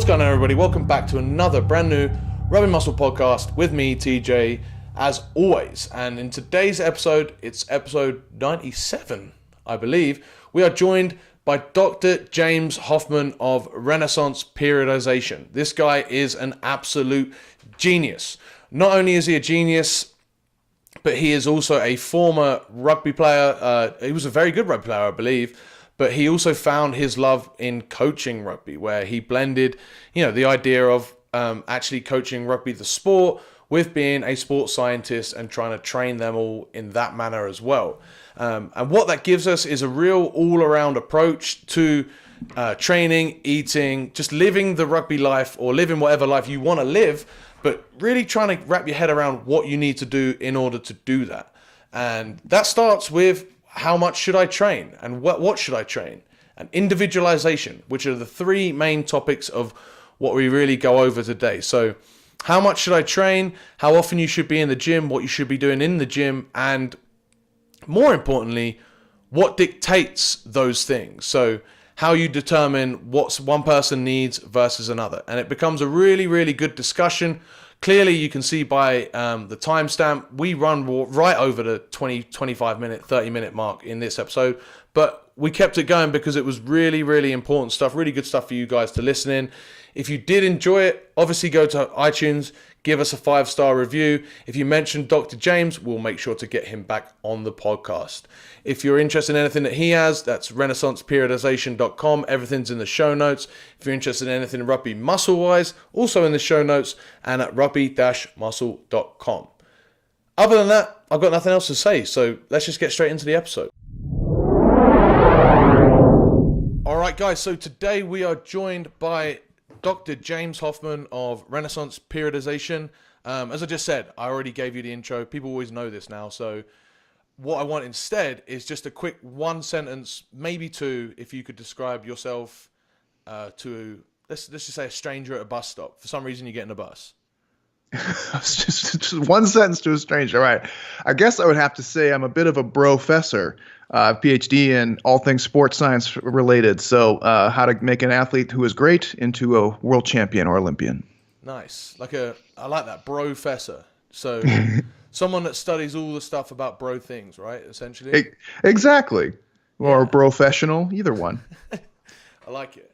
What's going on, everybody? Welcome back to another brand new Rugby Muscle Podcast with me, TJ, as always. And in today's episode, it's episode 97, I believe. We are joined by Dr. James Hoffmann of Renaissance Periodization. This guy is an absolute genius. Not only is he a genius, but he is also a former rugby player. He was a very good rugby player, I believe. But he also found his love in coaching rugby, where he blended, the idea of actually coaching rugby, the sport, with being a sports scientist and trying to train them all in that manner as well. And what that gives us is a real all-around approach to training, eating, just living the rugby life or living whatever life you want to live, but really trying to wrap your head around what you need to do in order to do that. And that starts with how much should I train and what should I train? And individualization, which are the three main topics of what we really go over today. So how much should I train? How often you should be in the gym, what you should be doing in the gym, and more importantly, what dictates those things. So how you determine what one person needs versus another. And it becomes a really, really good discussion. Clearly, you can see by the timestamp, we run right over the 20, 25 minute, 30 minute mark in this episode. But we kept it going because it was really, really important stuff, really good stuff for you guys to listen in. If you did enjoy it, obviously go to iTunes, give us a 5-star review. If you mention Dr. James, we'll make sure to get him back on the podcast. If you're interested in anything that he has, that's renaissanceperiodization.com. Everything's in the show notes. If you're interested in anything rugby muscle-wise, also in the show notes and at rugby-muscle.com. Other than that, I've got nothing else to say, so let's just get straight into the episode. All right, guys, so today we are joined by Dr. James Hoffmann of Renaissance Periodization. As I just said, I already gave you the intro. People always know this now. So what I want instead is just a quick one sentence, maybe two, if you could describe yourself to, let's just say, a stranger at a bus stop. For some reason, you get in a bus. just one sentence to a stranger. All right. I guess I would have to say I'm a bit of a brofessor. PhD in all things sports science related. So how to make an athlete who is great into a world champion or Olympian. Nice. I like that, brofessor. So someone that studies all the stuff about bro things, right? Essentially. Exactly. Or professional, either one. I like it.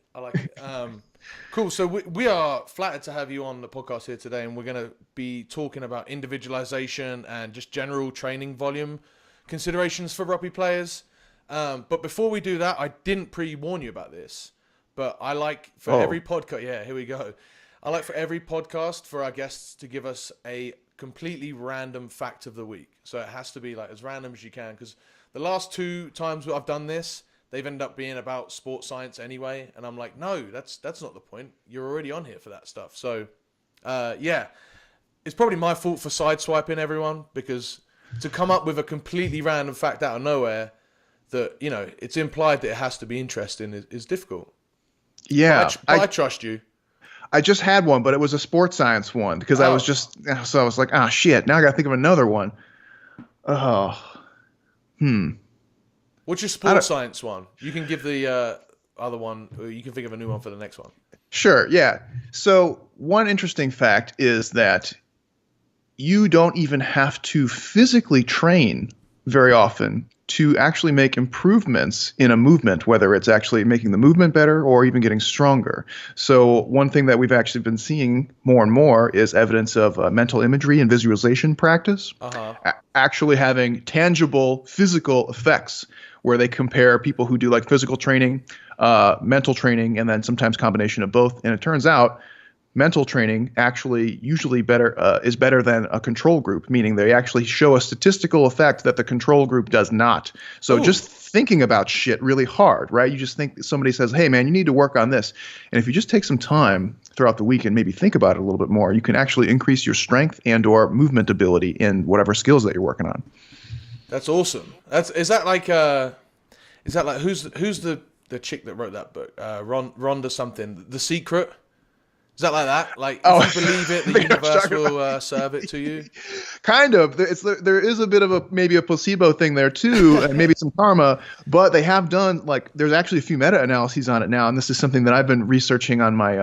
Cool. So we are flattered to have you on the podcast here today, and we're going to be talking about individualization and just general training volume considerations for rugby players. But before we do that, I didn't pre-warn you about this, but I like for every podcast, here we go. I like for every podcast for our guests to give us a completely random fact of the week. So it has to be like as random as you can, because the last two times I've done this, they've ended up being about sports science anyway. And I'm like, no, that's not the point. You're already on here for that stuff. So it's probably my fault for sideswiping everyone, because to come up with a completely random fact out of nowhere that, it's implied that it has to be interesting is difficult. Yeah. But I trust you. I just had one, but it was a sports science one because I was like, shit, now I got to think of another one. What's your sports science one? You can give the other one, or you can think of a new one for the next one. Sure, yeah. So one interesting fact is that you don't even have to physically train very often to actually make improvements in a movement, whether it's actually making the movement better or even getting stronger. So one thing that we've actually been seeing more and more is evidence of mental imagery and visualization practice actually having tangible physical effects, where they compare people who do like physical training, mental training, and then sometimes combination of both. And it turns out mental training actually usually is better than a control group, meaning they actually show a statistical effect that the control group does not. So just thinking about shit really hard, right? You just think somebody says, hey, man, you need to work on this. And if you just take some time throughout the week and maybe think about it a little bit more, you can actually increase your strength and or movement ability in whatever skills that you're working on. That's awesome. Is that like who's the chick that wrote that book? Rhonda something. The Secret? Is that like that? Like, if you believe it, the universe will serve it to you? Kind of. There is a bit of maybe a placebo thing there too, and maybe some karma, but they have done, there's actually a few meta-analyses on it now, and this is something that I've been researching on my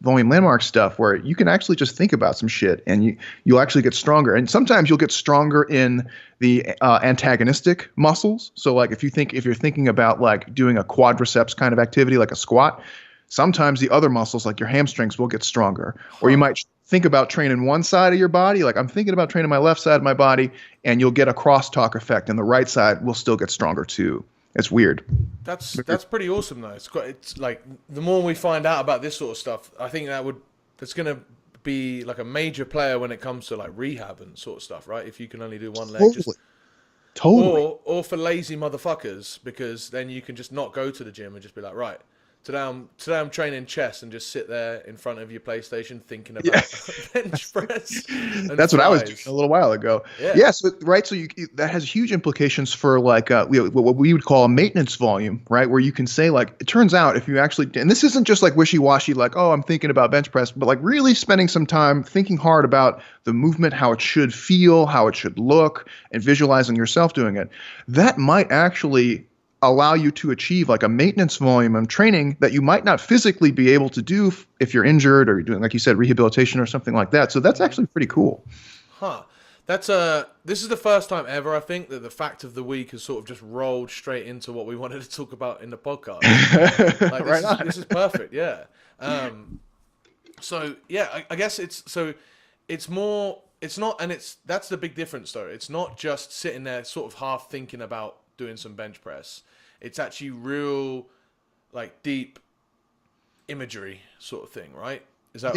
volume landmark stuff where you can actually just think about some shit and you'll actually get stronger. And sometimes you'll get stronger in the antagonistic muscles. So like if you're thinking about like doing a quadriceps kind of activity like a squat, sometimes the other muscles like your hamstrings will get stronger. Or you might think about training one side of your body, like I'm thinking about training my left side of my body, and you'll get a crosstalk effect and the right side will still get stronger too. It's weird. That's pretty awesome though. It's like the more we find out about this sort of stuff, I think that's going to be like a major player when it comes to like rehab and sort of stuff, right? If you can only do one leg. Totally. Or for lazy motherfuckers, because then you can just not go to the gym and just be like, right, today I'm training chest and just sit there in front of your PlayStation thinking about bench press. That's what I was doing a little while ago. Yeah. So that has huge implications for like what we would call a maintenance volume, right? Where you can say like, it turns out if you actually, and this isn't just like wishy-washy, like, oh, I'm thinking about bench press, but like really spending some time thinking hard about the movement, how it should feel, how it should look, and visualizing yourself doing it. That might actually allow you to achieve like a maintenance volume of training that you might not physically be able to do if you're injured or you're doing, like you said, rehabilitation or something like that. So that's actually pretty cool. This is the first time ever, I think, that the fact of the week has sort of just rolled straight into what we wanted to talk about in the podcast. Like, this is perfect. Yeah. So yeah, I guess that's the big difference though. It's not just sitting there sort of half thinking about doing some bench press. It's actually real, like deep imagery sort of thing, right? Is that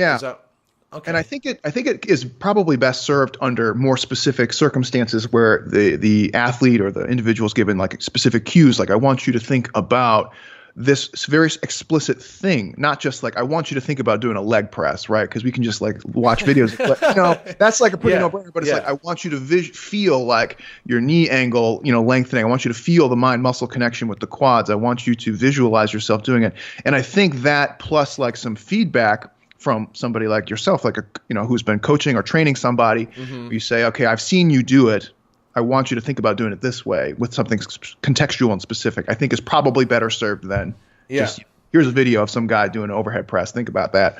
okay? And I think it is probably best served under more specific circumstances where the athlete or the individual is given like specific cues, like I want you to think about this very explicit thing, not just like I want you to think about doing a leg press, right? Because we can just like watch videos. But, that's like a pretty no-brainer. But it's like I want you to feel like your knee angle, lengthening. I want you to feel the mind-muscle connection with the quads. I want you to visualize yourself doing it. And I think that plus like some feedback from somebody like yourself, like who's been coaching or training somebody, you say, okay, I've seen you do it. I want you to think about doing it this way with something contextual and specific. I think is probably better served than just here's a video of some guy doing an overhead press. Think about that.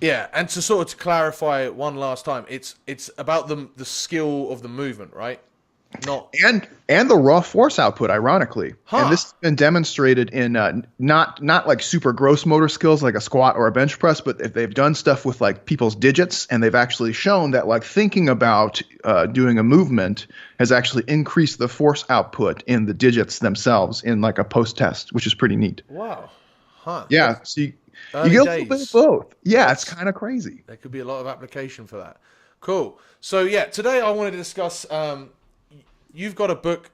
Yeah, and to clarify one last time, it's about the skill of the movement, right? And the raw force output, ironically. And this has been demonstrated in not like super gross motor skills like a squat or a bench press, but if they've done stuff with like people's digits, and they've actually shown that like thinking about doing a movement has actually increased the force output in the digits themselves in like a post-test, which is pretty neat. Wow. Yeah, so you get a little bit of both. Yeah, it's kind of crazy. There could be a lot of application for that. Cool. So yeah, today I wanted to discuss you've got a book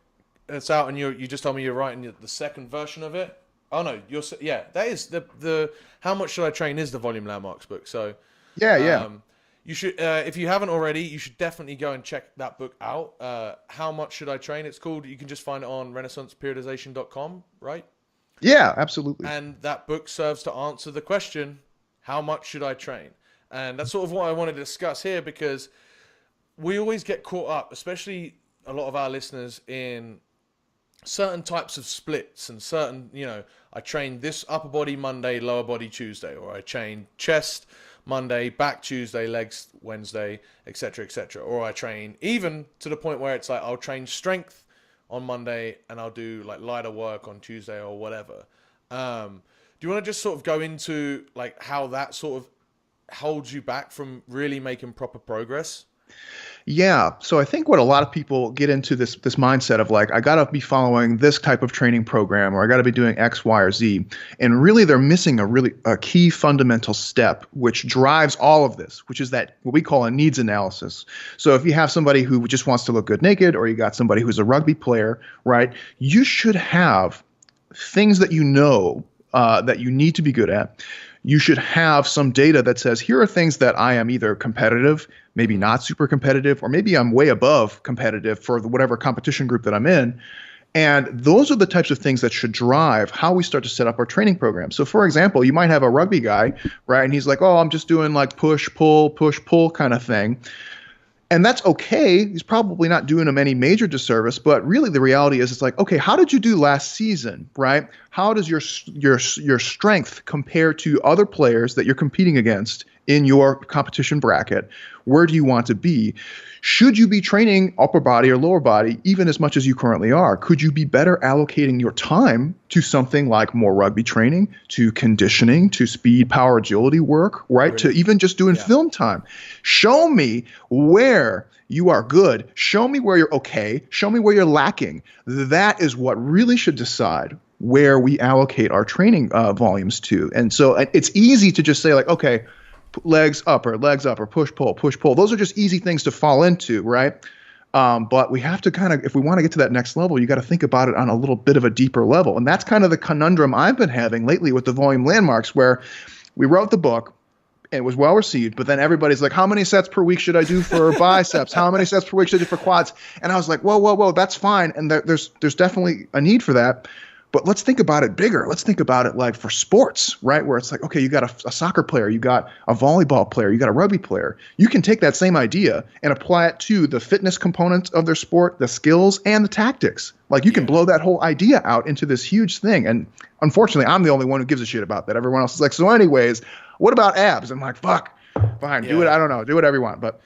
that's out, and you just told me you're writing the second version of it. Oh no, that is the How Much Should I Train is the volume landmarks book. So you should if you haven't already, you should definitely go and check that book out. How Much Should I Train? It's called. You can just find it on renaissanceperiodization.com, right? Yeah, absolutely. And that book serves to answer the question, how much should I train? And that's sort of what I wanted to discuss here, because we always get caught up, especially a lot of our listeners, in certain types of splits and certain, I train this upper body Monday, lower body Tuesday, or I train chest Monday, back Tuesday, legs Wednesday, etc., etc. Or I train even to the point where it's like I'll train strength on Monday and I'll do like lighter work on Tuesday or whatever. Do you want to just sort of go into like how that sort of holds you back from really making proper progress? Yeah. So I think what a lot of people get into this mindset of like, I got to be following this type of training program, or I got to be doing X, Y, or Z. And really they're missing a key fundamental step, which drives all of this, which is that what we call a needs analysis. So if you have somebody who just wants to look good naked, or you got somebody who's a rugby player, right, you should have things that that you need to be good at. You should have some data that says, here are things that I am either competitive, maybe not super competitive, or maybe I'm way above competitive for whatever competition group that I'm in. And those are the types of things that should drive how we start to set up our training program. So for example, you might have a rugby guy, right? And he's like, oh, I'm just doing like push, pull kind of thing. And that's okay. He's probably not doing them any major disservice, but really the reality is it's like, okay, how did you do last season, right? How does your strength compare to other players that you're competing against in your competition bracket? Where do you want to be? Should you be training upper body or lower body even as much as you currently are? Could you be better allocating your time to something like more rugby training, to conditioning, to speed, power, agility work, right? To even just doing film time. Show me where you are good. Show me where you're okay. Show me where you're lacking. That is what really should decide where we allocate our training volumes to. And so it's easy to just say like, okay, legs up or push pull. Those are just easy things to fall into, right? But we have to kind of, if we want to get to that next level, you got to think about it on a little bit of a deeper level. And that's kind of the conundrum I've been having lately with the volume landmarks, where we wrote the book, it was well received, but then everybody's like, how many sets per week should I do for biceps? How many sets per week should I do for quads? And I was like, whoa, that's fine. And there's definitely a need for that. But let's think about it bigger. Let's think about it like for sports, right? Where it's like, okay, you got a soccer player, you got a volleyball player, you got a rugby player. You can take that same idea and apply it to the fitness components of their sport, the skills, and the tactics. Like you can blow that whole idea out into this huge thing. And unfortunately, I'm the only one who gives a shit about that. Everyone else is like, so anyways, what about abs? I'm like, fuck, fine, do it. I don't know, do whatever you want. But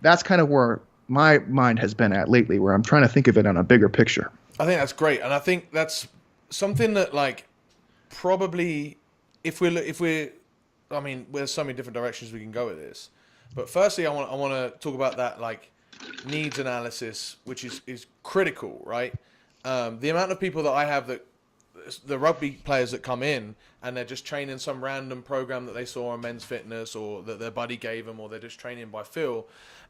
that's kind of where my mind has been at lately, where I'm trying to think of it on a bigger picture. I think that's great. And I think that's something that, like, probably if we're I mean, there's so many different directions we can go with this, but firstly I want to talk about that, like, needs analysis, which is critical, right? The amount of people that I have, that the rugby players that come in and they're just training some random program that they saw on Men's Fitness or that their buddy gave them, or they're just training by feel,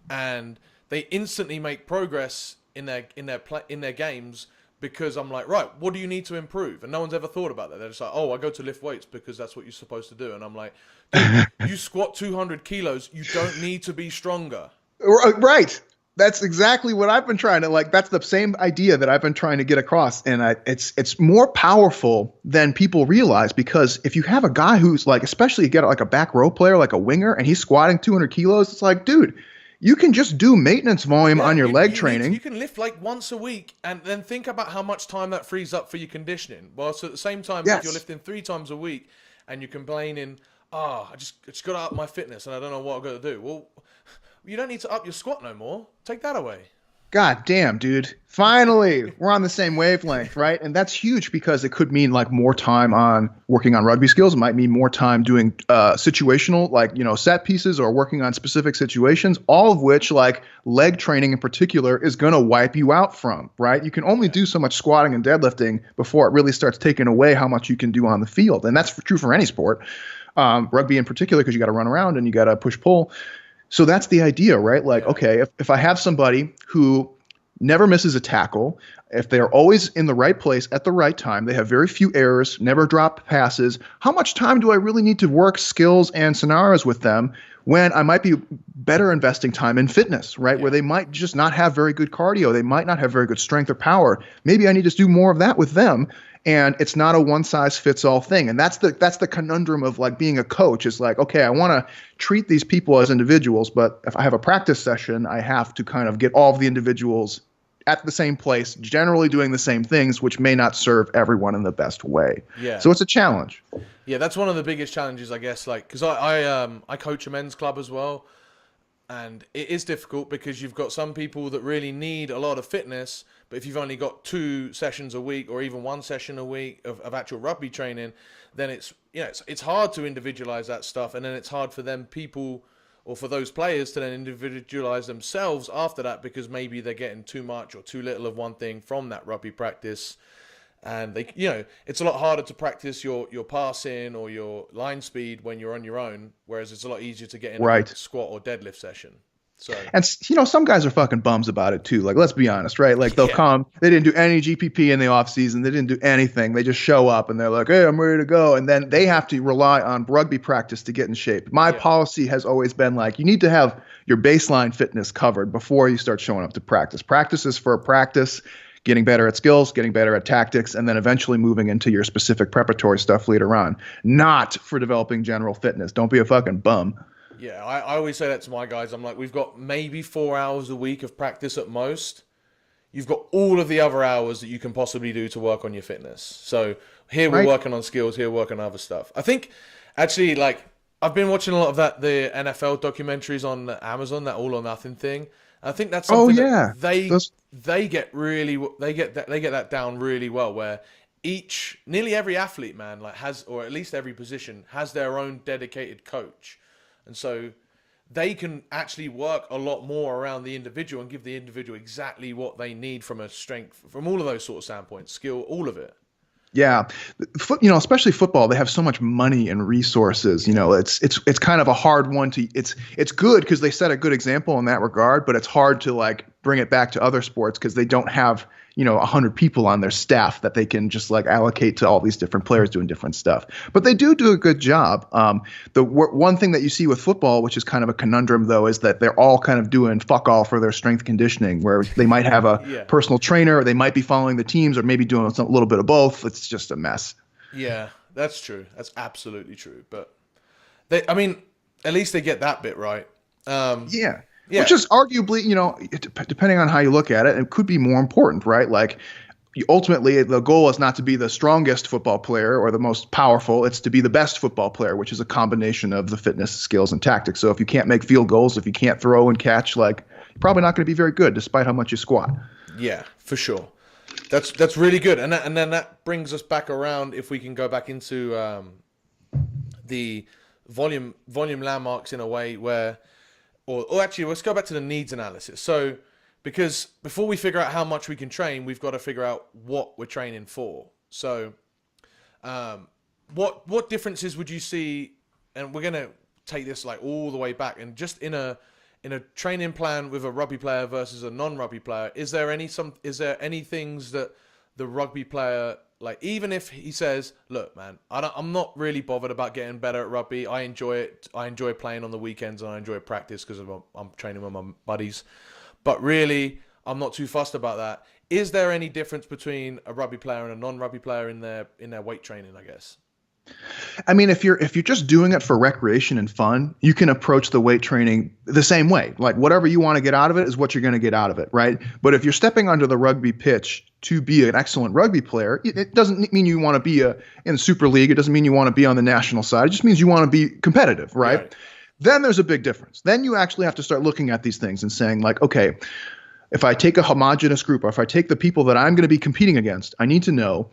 and they instantly make progress in their games. Because I'm like, right, what do you need to improve? And no one's ever thought about that. They're just like, oh, I go to lift weights because that's what you're supposed to do. And I'm like, dude, you squat 200 kilos. You don't need to be stronger. Right. That's exactly what I've been trying to, like, that's the same idea that I've been trying to get across. And it's more powerful than people realize, because if you have a guy who's like, especially you get like a back row player, like a winger, and he's squatting 200 kilos, it's like, dude, you can just do maintenance volume on your leg training. You can lift like once a week and then think about how much time that frees up for your conditioning. Whilst at the same time, if you're lifting 3 times a week and you're complaining, I just got to up my fitness and I don't know what I've got to do. Well, you don't need to up your squat no more. Take that away. God damn, dude. Finally, we're on the same wavelength, right? And that's huge, because it could mean like more time on working on rugby skills. It might mean more time doing situational, like, set pieces or working on specific situations, all of which, like leg training in particular, is going to wipe you out from, right? You can only do so much squatting and deadlifting before it really starts taking away how much you can do on the field. And that's true for any sport, rugby in particular, because you got to run around and you got to push pull. So that's the idea, right? Like, okay, if I have somebody who never misses a tackle, if they're always in the right place at the right time, they have very few errors, never drop passes, how much time do I really need to work skills and scenarios with them, when I might be better investing time in fitness, right? Where they might just not have very good cardio. They might not have very good strength or power. Maybe I need to do more of that with them. And it's not a one size fits all thing. And that's the conundrum of like being a coach, is like, okay, I want to treat these people as individuals, but if I have a practice session, I have to kind of get all of the individuals at the same place, generally doing the same things, which may not serve everyone in the best way. Yeah. So it's a challenge. Yeah, that's one of the biggest challenges, I guess, like, because I coach a men's club as well. And it is difficult because you've got some people that really need a lot of fitness, but if you've only got 2 sessions a week or even 1 session a week of actual rugby training, then it's hard to individualize that stuff, and then it's hard for them people, or for those players, to then individualize themselves after that, because maybe they're getting too much or too little of one thing from that rugby practice. And they, it's a lot harder to practice your passing or your line speed when you're on your own, whereas it's a lot easier to get in a squat or deadlift session. So, and some guys are fucking bums about it too. Like, let's be honest, right? Like, they'll come, they didn't do any GPP in the off season, they didn't do anything. They just show up and they're like, hey, I'm ready to go. And then they have to rely on rugby practice to get in shape. My policy has always been like, you need to have your baseline fitness covered before you start showing up to practice. Practice is for practice, getting better at skills, getting better at tactics, and then eventually moving into your specific preparatory stuff later on. Not for developing general fitness. Don't be a fucking bum. Yeah, I always say that to my guys. I'm like, we've got maybe 4 hours a week of practice at most. You've got all of the other hours that you can possibly do to work on your fitness. So here we're working on skills, here we're working on other stuff. I think, actually, like, I've been watching a lot of the NFL documentaries on Amazon, that All or Nothing thing. I think that's something that they get that down really well, where nearly every athlete, man, like has, or at least every position has their own dedicated coach. And so they can actually work a lot more around the individual and give the individual exactly what they need from a strength, from all of those sort of standpoints, skill, all of it. Yeah, especially football, they have so much money and resources. It's kind of a hard one to. It's good because they set a good example in that regard, but it's hard to like bring it back to other sports because they don't have 100 people on their staff that they can just like allocate to all these different players doing different stuff. But they do a good job. The one thing that you see with football, which is kind of a conundrum though, is that they're all kind of doing fuck all for their strength conditioning, where they might have a personal trainer, or they might be following the teams, or maybe doing a little bit of both. It's just a mess. Yeah, that's true. That's absolutely true. But at least they get that bit right. Yeah. Which is arguably, depending on how you look at it, it could be more important, right? Like, ultimately, the goal is not to be the strongest football player or the most powerful. It's to be the best football player, which is a combination of the fitness, skills, and tactics. So if you can't make field goals, if you can't throw and catch, like, you're probably not going to be very good, despite how much you squat. Yeah, for sure. That's really good. And then that brings us back around, if we can go back into the volume landmarks in a way where... Or actually, let's go back to the needs analysis. So, because before we figure out how much we can train, we've got to figure out what we're training for. So, what differences would you see? And we're gonna take this like all the way back, and just in a training plan with a rugby player versus a non-rugby player, is there any things that the rugby player, like, even if he says, look, man, I'm not really bothered about getting better at rugby. I enjoy it. I enjoy playing on the weekends, and I enjoy practice because I'm training with my buddies. But really, I'm not too fussed about that. Is there any difference between a rugby player and a non-rugby player in their weight training, I guess? I mean, if you're just doing it for recreation and fun, you can approach the weight training the same way. Like, whatever you want to get out of it is what you're going to get out of it, right? But if you're stepping onto the rugby pitch to be an excellent rugby player, it doesn't mean you want to be in the Super League. It doesn't mean you want to be on the national side. It just means you want to be competitive, right? Then there's a big difference. Then you actually have to start looking at these things and saying, like, okay, if I take a homogenous group, or if I take the people that I'm going to be competing against, I need to know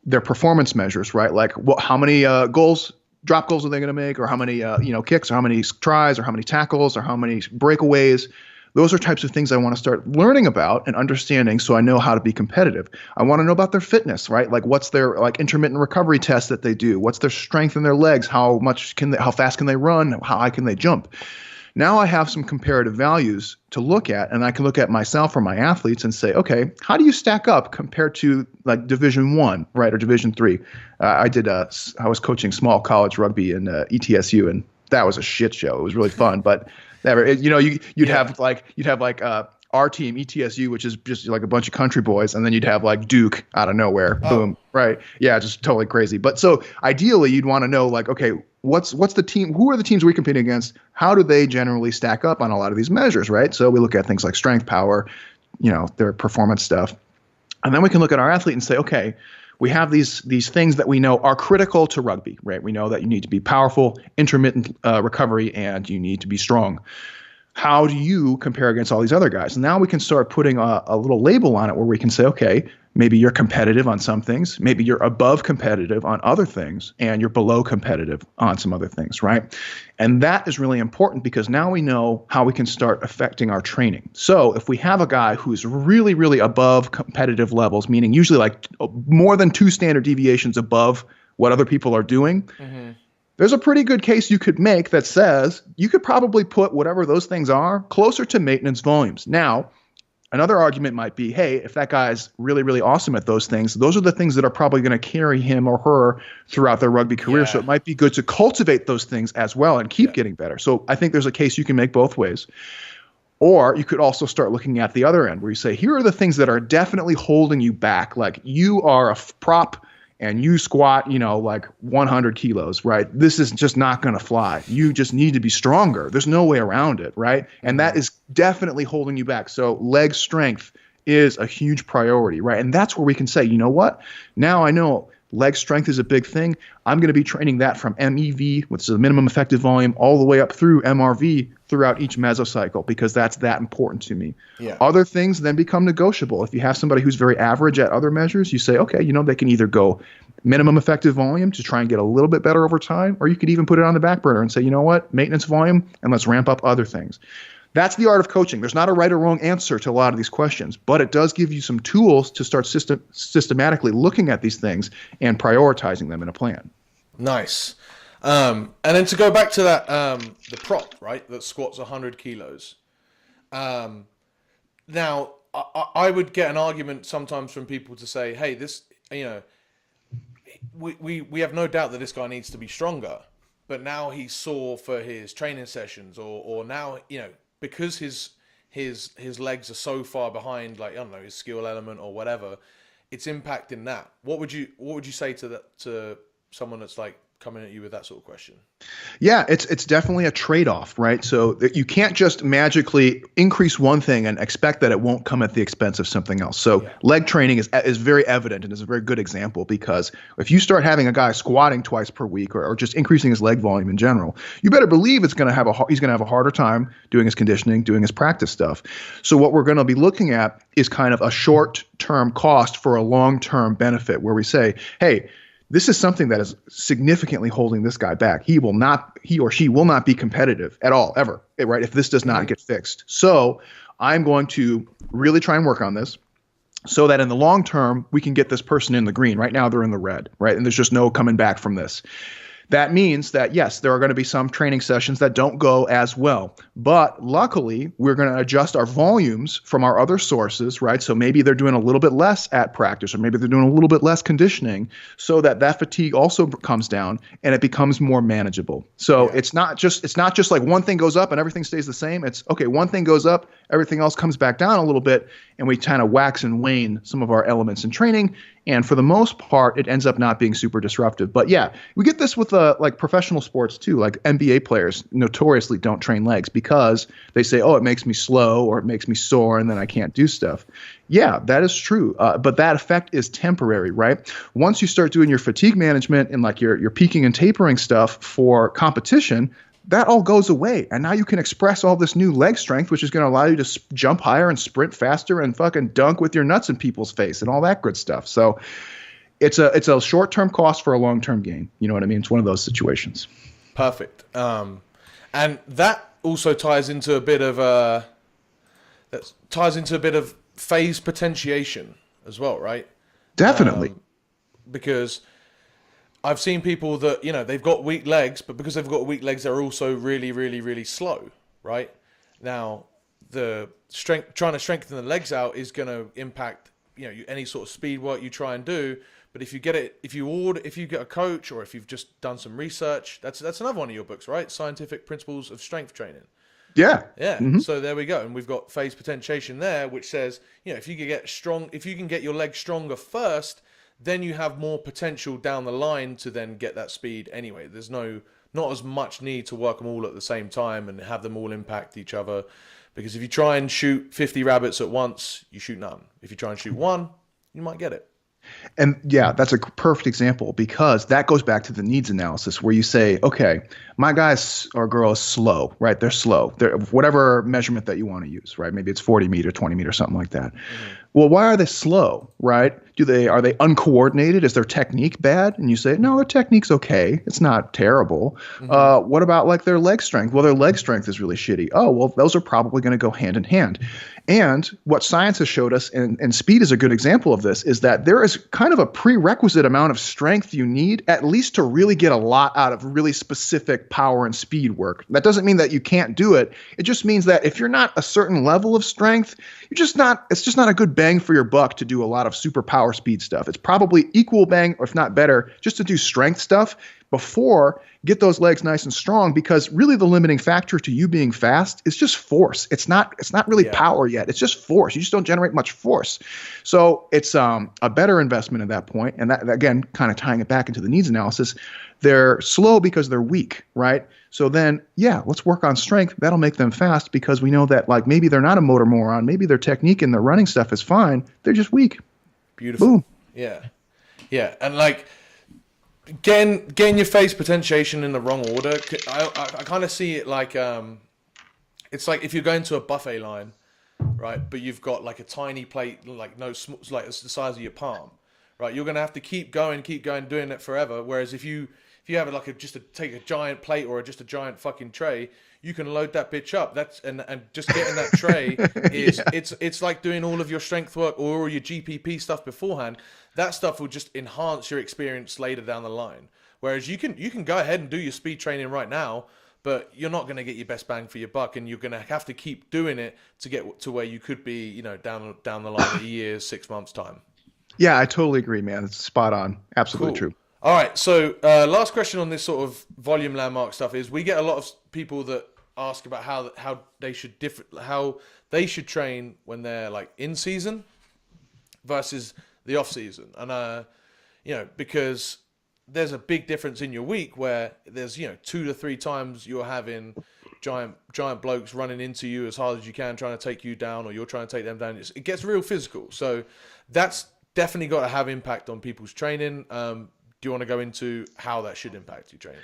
their performance measures, right? Like, how many drop goals are they going to make, or how many kicks, or how many tries, or how many tackles, or how many breakaways. Those are types of things I want to start learning about and understanding, so I know how to be competitive. I want to know about their fitness, right? Like, what's their intermittent recovery test that they do? What's their strength in their legs? How fast can they run? How high can they jump? Now I have some comparative values to look at, and I can look at myself or my athletes and say, okay, how do you stack up compared to like Division I, right, or Division III? I was coaching small college rugby in ETSU, and that was a shit show. It was really fun, but you'd have our team, ETSU, which is just like a bunch of country boys, and then you'd have like Duke out of nowhere, boom, right? Yeah, just totally crazy. But so ideally, you'd want to know, like, okay, what's the team? Who are the teams we're competing against? How do they generally stack up on a lot of these measures, right? So we look at things like strength, power, their performance stuff, and then we can look at our athlete and say, okay, we have these things that we know are critical to rugby, right? We know that you need to be powerful, intermittent recovery, and you need to be strong. How do you compare against all these other guys? And now we can start putting a little label on it where we can say, okay, maybe you're competitive on some things, maybe you're above competitive on other things, and you're below competitive on some other things, right? And that is really important because now we know how we can start affecting our training. So if we have a guy who's really, really above competitive levels, meaning usually like more than 2 standard deviations above what other people are doing, there's a pretty good case you could make that says you could probably put whatever those things are closer to maintenance volumes. Now, another argument might be, hey, if that guy's really, really awesome at those things, those are the things that are probably going to carry him or her throughout their rugby career. So it might be good to cultivate those things as well and keep getting better. So I think there's a case you can make both ways. Or you could also start looking at the other end where you say, here are the things that are definitely holding you back. Like, you are a prop and you squat, like 100 kilos, right? This is just not going to fly. You just need to be stronger. There's no way around it, right? And that is definitely holding you back. So leg strength is a huge priority, right? And that's where we can say, you know what? Now I know leg strength is a big thing. I'm going to be training that from MEV, which is the minimum effective volume, all the way up through MRV throughout each mesocycle, because that's that important to me. Yeah. Other things then become negotiable. If you have somebody who's very average at other measures, you say, okay, they can either go minimum effective volume to try and get a little bit better over time, or you could even put it on the back burner and say, you know what, maintenance volume, and let's ramp up other things. That's the art of coaching. There's not a right or wrong answer to a lot of these questions, but it does give you some tools to start systematically looking at these things and prioritizing them in a plan. Nice. And then to go back to that, the prop, right, that squats 100 kilos. Now, I would get an argument sometimes from people to say, hey, this, we have no doubt that this guy needs to be stronger, but now he's sore for his training sessions, or now, because his legs are so far behind, like, I don't know, his skill element or whatever, it's impacting that. What would you say to that, to someone that's like coming at you with that sort of question? Yeah, it's definitely a trade-off, right? So that you can't just magically increase one thing and expect that it won't come at the expense of something else. So leg training is very evident and is a very good example, because if you start having a guy squatting twice per week or just increasing his leg volume in general, you better believe he's going to have a harder time doing his conditioning, doing his practice stuff. So what we're going to be looking at is kind of a short-term cost for a long-term benefit, where we say, hey, this is something that is significantly holding this guy back. He or she will not be competitive at all, ever, right? If this does not get fixed. So I'm going to really try and work on this so that in the long term, we can get this person in the green. Right now, they're in the red, right? And there's just no coming back from this. That means that, yes, there are going to be some training sessions that don't go as well. But luckily, we're going to adjust our volumes from our other sources, right? So maybe they're doing a little bit less at practice, or maybe they're doing a little bit less conditioning, so that fatigue also comes down and it becomes more manageable. So it's not just like one thing goes up and everything stays the same. It's, okay, one thing goes up, everything else comes back down a little bit, and we kind of wax and wane some of our elements in training. And for the most part, it ends up not being super disruptive. But yeah, we get this with like professional sports too. Like NBA players notoriously don't train legs because they say, oh, it makes me slow or it makes me sore and then I can't do stuff. Yeah, that is true. But that effect is temporary, right? Once you start doing your fatigue management and like your peaking and tapering stuff for competition, that all goes away. And now you can express all this new leg strength, which is going to allow you to jump higher and sprint faster and fucking dunk with your nuts in people's face and all that good stuff. So it's a short-term cost for a long-term gain. You know what I mean? It's one of those situations. Perfect. And that also ties into a bit of phase potentiation as well, right? Definitely. Because I've seen people that, they've got weak legs, but because they've got weak legs, they're also really, really, really slow, right? Now, trying to strengthen the legs out is going to impact, any sort of speed work you try and do. But if you get a coach, or if you've just done some research, that's another one of your books, right? Scientific Principles of Strength Training. Yeah. Yeah. Mm-hmm. So there we go. And we've got phase potentiation there, which says, if you can get your legs stronger first, then you have more potential down the line to then get that speed anyway. There's not as much need to work them all at the same time and have them all impact each other. Because if you try and shoot 50 rabbits at once, you shoot none. If you try and shoot one, you might get it. And yeah, that's a perfect example, because that goes back to the needs analysis, where you say, okay, my guy or girl is slow, right? They're slow. They're whatever measurement that you want to use, right? Maybe it's 40 meter, 20 meter, something like that. Mm-hmm. Well, why are they slow, right? Are they uncoordinated? Is their technique bad? And you say, no, their technique's okay. It's not terrible. Mm-hmm. What about like their leg strength? Well, their leg strength is really shitty. Oh, well, those are probably going to go hand in hand. And what science has showed us, and speed is a good example of this, is that there is kind of a prerequisite amount of strength you need, at least to really get a lot out of really specific power and speed work. That doesn't mean that you can't do it. It just means that if you're not a certain level of strength, it's just not a good bang for your buck to do a lot of super power speed stuff. It's probably equal bang, or if not better, just to do strength stuff. before, get those legs nice and strong, because really the limiting factor to you being fast is just force. It's not really power yet. It's just force. You just don't generate much force. So it's a better investment at that point. And that, again, kind of tying it back into the needs analysis, they're slow because they're weak, right? So then, let's work on strength. That'll make them fast, because we know that like maybe they're not a motor moron. Maybe their technique and their running stuff is fine. They're just weak. Beautiful. Boom. Yeah. Yeah. And like, getting your phase potentiation in the wrong order, I kind of see it like it's like if you're going to a buffet line, right, but you've got like a tiny plate, like like it's the size of your palm, right? You're gonna have to keep going, doing it forever. Whereas if you have like take a giant plate or just a giant fucking tray, you can load that bitch up. And just getting that tray is it's like doing all of your strength work or all your GPP stuff beforehand. That stuff will just enhance your experience later down the line. Whereas you can go ahead and do your speed training right now, but you're not going to get your best bang for your buck, and you're going to have to keep doing it to get to where you could be, down the line of a year, 6 months time. Yeah, I totally agree, man. It's spot on. Absolutely true. All right. So last question on this sort of volume landmark stuff is we get a lot of people that ask about how they should train when they're like in season versus the off season. And, because there's a big difference in your week where there's, 2 to 3 times you're having giant blokes running into you as hard as you can, trying to take you down, or you're trying to take them down. It gets real physical. So that's definitely got to have impact on people's training. Do you want to go into how that should impact your training?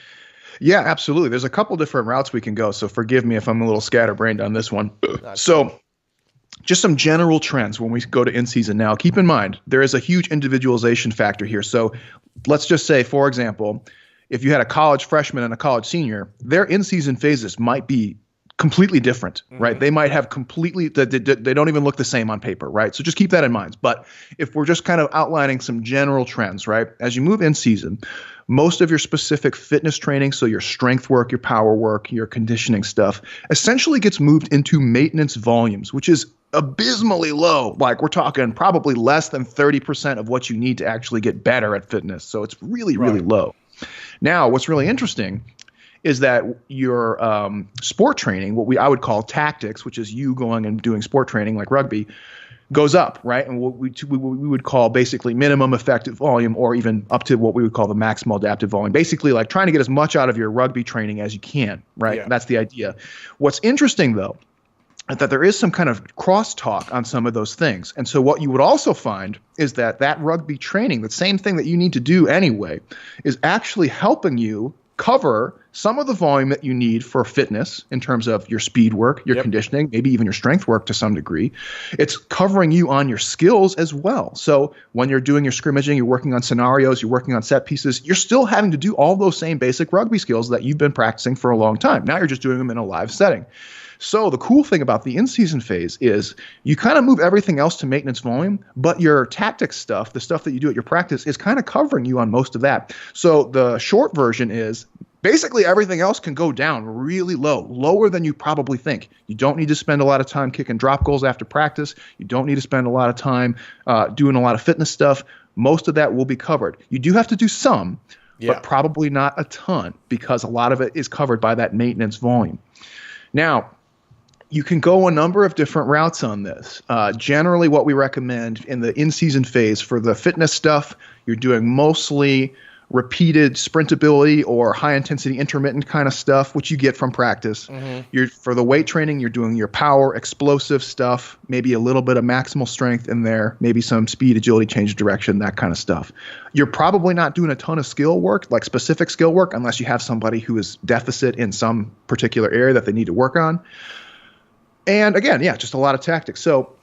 Yeah, absolutely. There's a couple different routes we can go, so forgive me if I'm a little scatterbrained on this one. So just some general trends when we go to in-season now. Keep in mind, there is a huge individualization factor here. So let's just say, for example, if you had a college freshman and a college senior, their in-season phases might be completely different, right? They might have they don't even look the same on paper, right? So just keep that in mind. But if we're just kind of outlining some general trends, right? As you move in season, most of your specific fitness training, so your strength work, your power work, your conditioning stuff, essentially gets moved into maintenance volumes, which is abysmally low. Like we're talking probably less than 30% of what you need to actually get better at fitness. So it's really, really low. Now, what's really interesting is that your sport training, what I would call tactics, which is you going and doing sport training like rugby, goes up, right? And what we would call basically minimum effective volume, or even up to what we would call the maximal adaptive volume. Basically like trying to get as much out of your rugby training as you can, right? Yeah. That's the idea. What's interesting though, is that there is some kind of crosstalk on some of those things. And so what you would also find is that rugby training, the same thing that you need to do anyway, is actually helping you cover some of the volume that you need for fitness in terms of your speed work, your conditioning, maybe even your strength work to some degree. It's covering you on your skills as well. So when you're doing your scrimmaging, you're working on scenarios, you're working on set pieces, you're still having to do all those same basic rugby skills that you've been practicing for a long time. Now you're just doing them in a live setting. So the cool thing about the in-season phase is you kind of move everything else to maintenance volume, but your tactics stuff, the stuff that you do at your practice, is kind of covering you on most of that. So the short version is basically everything else can go down really low, lower than you probably think. You don't need to spend a lot of time kicking drop goals after practice. You don't need to spend a lot of time doing a lot of fitness stuff. Most of that will be covered. You do have to do some, but probably not a ton, because a lot of it is covered by that maintenance volume. Now, you can go a number of different routes on this. Generally, what we recommend in the in-season phase for the fitness stuff, you're doing mostly repeated sprintability or high-intensity intermittent kind of stuff, which you get from practice. For the weight training, you're doing your power, explosive stuff, maybe a little bit of maximal strength in there, maybe some speed, agility, change of direction, that kind of stuff. You're probably not doing a ton of skill work, like specific skill work, unless you have somebody who is deficit in some particular area that they need to work on. And again, just a lot of tactics. So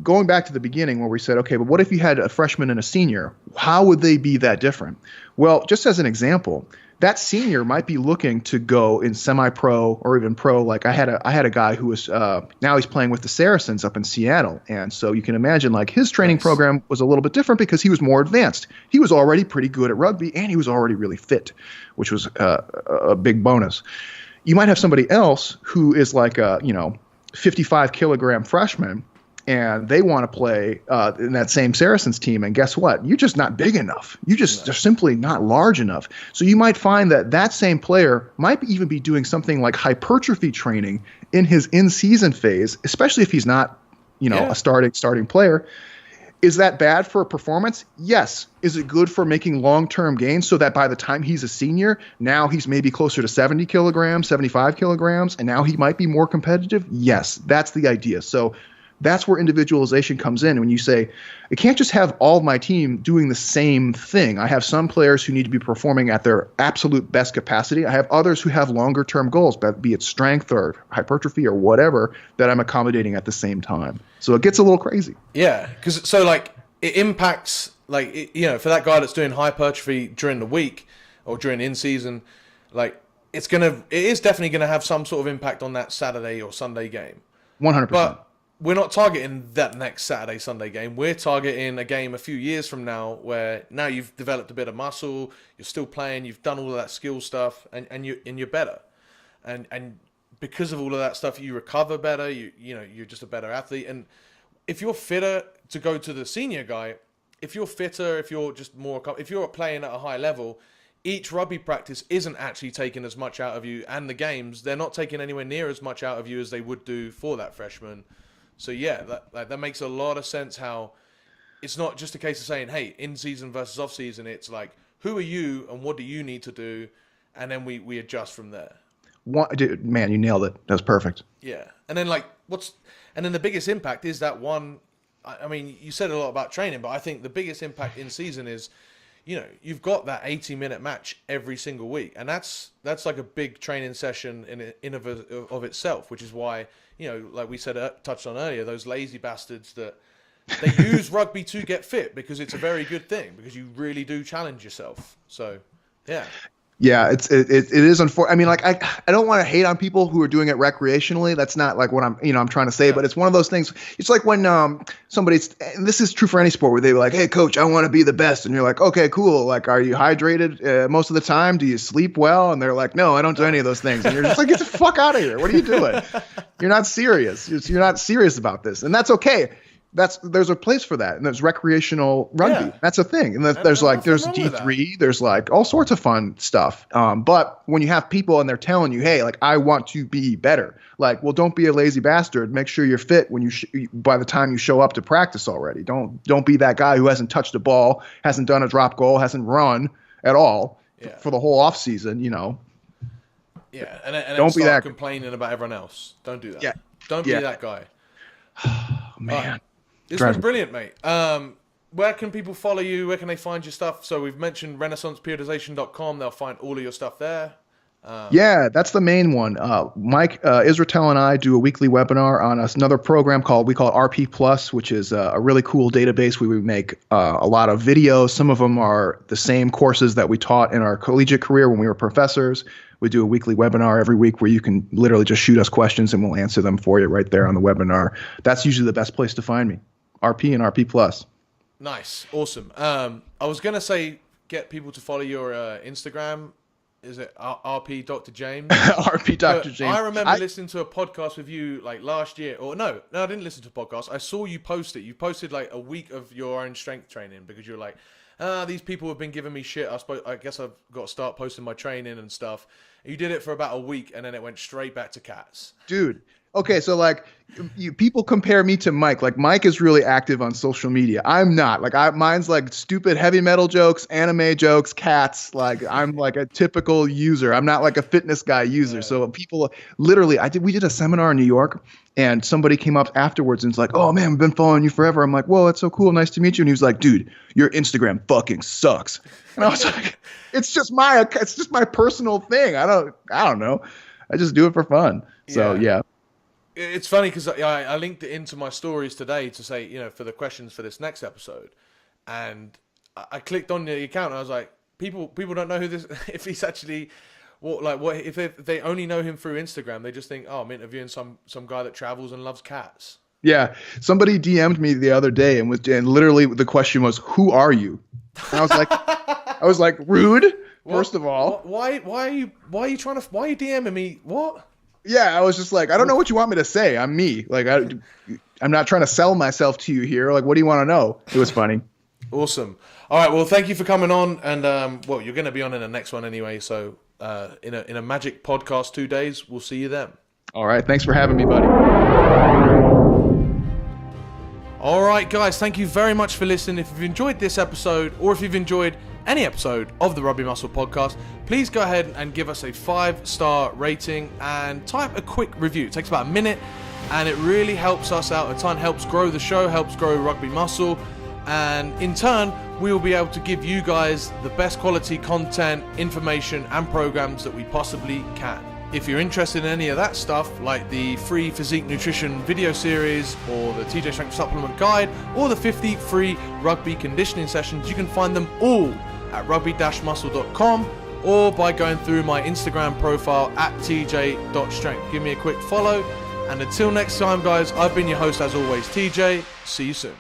going back to the beginning where we said, okay, but what if you had a freshman and a senior? How would they be that different? Well, just as an example, that senior might be looking to go in semi-pro or even pro. Like I had a guy who was now he's playing with the Saracens up in Seattle. And so you can imagine like his training program was a little bit different because he was more advanced. He was already pretty good at rugby and he was already really fit, which was a big bonus. You might have somebody else who is like a 55 kilogram freshman, and they want to play in that same Saracens team. And guess what? You're just not big enough. You're simply not large enough. So you might find that same player might even be doing something like hypertrophy training in his in-season phase, especially if he's not, a starting player. Is that bad for performance? Yes. Is it good for making long-term gains so that by the time he's a senior, now he's maybe closer to 70 kilograms, 75 kilograms, and now he might be more competitive? Yes, that's the idea. So that's where individualization comes in. When you say, I can't just have all of my team doing the same thing. I have some players who need to be performing at their absolute best capacity. I have others who have longer term goals, be it strength or hypertrophy or whatever, that I'm accommodating at the same time. So it gets a little crazy. Yeah, because it impacts, for that guy that's doing hypertrophy during the week or during in-season, it is definitely going to have some sort of impact on that Saturday or Sunday game. 100%. But we're not targeting that next Saturday, Sunday game. We're targeting a game a few years from now where now you've developed a bit of muscle, you're still playing, you've done all of that skill stuff, and you're better. And because of all of that stuff, you recover better, you're just a better athlete. And if you're fitter, to go to the senior guy, if you're fitter, if you're playing at a high level, each rugby practice isn't actually taking as much out of you, and the games, they're not taking anywhere near as much out of you as they would do for that freshman. So yeah, that makes a lot of sense, how it's not just a case of saying, hey, in season versus off season. It's like, who are you and what do you need to do? And then we adjust from there. Dude, man, you nailed it. That was perfect. Yeah. And then and then the biggest impact is that one. I mean, you said a lot about training, but I think the biggest impact in season is, you've got that 80-minute match every single week. And that's like a big training session in of itself, which is why, like we said, touched on earlier, those lazy bastards that they use rugby to get fit, because it's a very good thing, because you really do challenge yourself. So, yeah. Yeah, it is unfortunate. I mean, I don't want to hate on people who are doing it recreationally. That's not like what I'm trying to say. Yeah. But it's one of those things. It's like when somebody's, and this is true for any sport, where they're like, "Hey, coach, I want to be the best," and you're like, "Okay, cool. Like, are you hydrated most of the time? Do you sleep well?" And they're like, "No, I don't do any of those things." And you're just like, "Get the fuck out of here! What are you doing? You're not serious. You're not serious about this." And that's okay. There's a place for that, and there's recreational rugby. Yeah. That's a thing, and there's D3, there's like all sorts of fun stuff. But when you have people and they're telling you, hey, like, I want to be better, like, well, don't be a lazy bastard. Make sure you're fit when by the time you show up to practice already. Don't be that guy who hasn't touched a ball, hasn't done a drop goal, hasn't run at all for the whole off season. Yeah, and don't be that complaining about everyone else. Don't do that. Yeah, don't be that guy. Oh, man. This was brilliant, mate. Where can people follow you? Where can they find your stuff? So we've mentioned renaissanceperiodization.com. They'll find all of your stuff there. Yeah, that's the main one. Mike Israetel and I do a weekly webinar on another program we call it RP Plus, which is a really cool database where we make a lot of videos. Some of them are the same courses that we taught in our collegiate career when we were professors. We do a weekly webinar every week where you can literally just shoot us questions and we'll answer them for you right there on the webinar. That's usually the best place to find me. RP and RP Plus. Nice. Awesome. I was going to say, get people to follow your Instagram. Is it RP Dr. James? RP Dr. James. I remember listening to a podcast with you like last year. Or no, I didn't listen to a podcast. I saw you post it. You posted like a week of your own strength training, because you're like, these people have been giving me shit. I guess I've got to start posting my training and stuff. You did it for about a week, and then it went straight back to cats. Dude. Okay, so like people compare me to Mike. Like, Mike is really active on social media. I'm not. Like, mine's like stupid heavy metal jokes, anime jokes, cats. Like, I'm like a typical user. I'm not like a fitness guy user. Yeah. So people literally, we did a seminar in New York, and somebody came up afterwards and was like, "Oh man, we've been following you forever." I'm like, "Whoa, that's so cool. Nice to meet you." And he was like, "Dude, your Instagram fucking sucks." And I was like, it's just my personal thing. I don't know. I just do it for fun. So yeah. It's funny because I linked it into my stories today to say, for the questions for this next episode, and I clicked on the account and I was like, people don't know who this, if he's actually, if they only know him through Instagram, they just think, oh, I'm interviewing some guy that travels and loves cats. Yeah, somebody DM'd me the other day and literally the question was, "Who are you?" And I was like, rude. First of all, why are you DMing me? What? Yeah, I was just like, I don't know what you want me to say. I'm me. Like, I'm not trying to sell myself to you here. Like, what do you want to know? It was funny. Awesome. All right. Well, thank you for coming on. And, well, you're going to be on in the next one anyway. So in a magic podcast 2 days, we'll see you then. All right. Thanks for having me, buddy. All right, guys. Thank you very much for listening. If you've enjoyed this episode or if you've enjoyed any episode of the Rugby Muscle Podcast, please go ahead and give us a 5-star rating and type a quick review. It takes about a minute and it really helps us out a ton, helps grow the show, helps grow Rugby Muscle, and in turn we will be able to give you guys the best quality content, information and programs that we possibly can. If you're interested in any of that stuff, like the free physique nutrition video series or the TJ Strength Supplement Guide or the 50 free rugby conditioning sessions, you can find them all at rugby-muscle.com or by going through my Instagram profile at tj.strength. Give me a quick follow, and until next time, guys, I've been your host as always, TJ. See you soon.